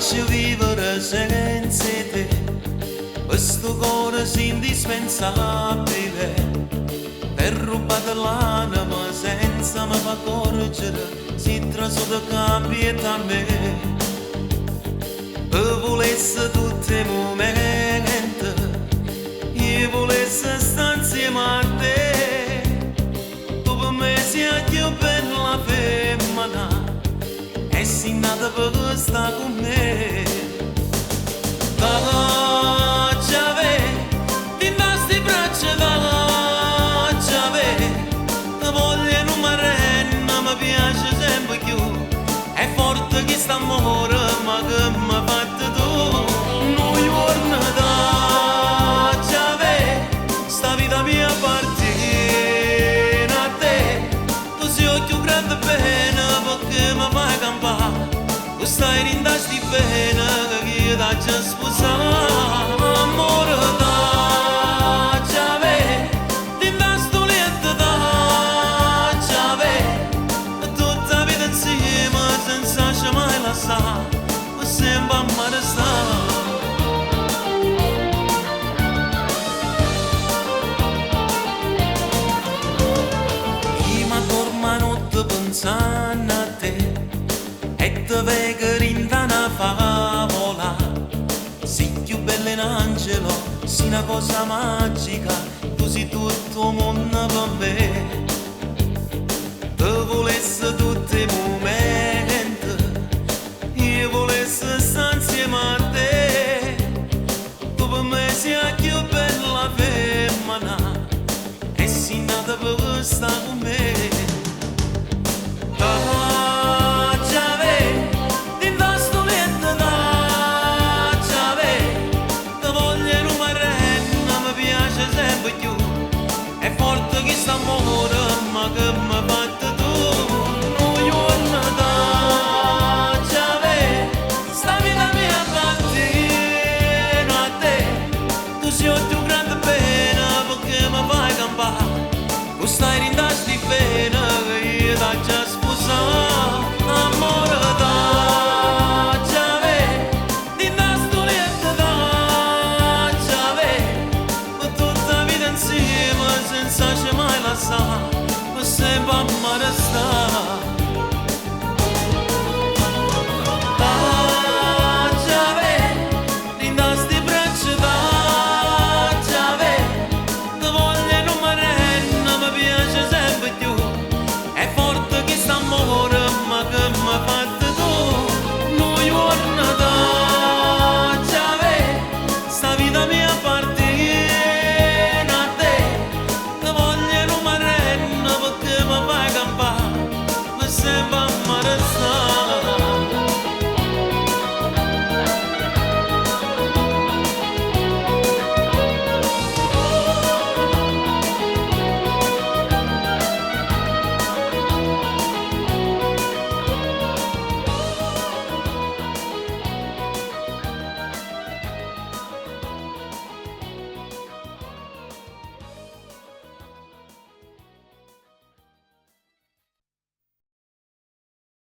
lascio vivere senza te, questo cuore è indispensabile, per rubare l'anima senza mi fa accorgere, si trasuda cambia a me, e volesse tutti i momenti, io volesse stare insieme a te, tu per me sei più bella femmina, e sei nata per stare con me. Dacciave, ti basti braccia, dacciave, ti voglio non mi renna, mi piace sempre più, è forte che sta amore, ma che mi ha fatto tu. Noi giorni dacciave, sta vita mia appartiene a te, tu sei più grande bene perché mi fai campare, tu stai rindasti bene che io da già sposare. Amore dacciave, ti basto letto dacciave, tutta la vita insieme senza mai lasciare, per sempre a me restare. Io mi addormo a notte pensando a te, e te vedo rinda una favola, sei più bella in angelo, sei una cosa magica, tu sei tutto mondo per me, te volesse tutti i momenti, io volesse stare insieme a te, tu per me sei più bella femmina, e sei nata per stare con me.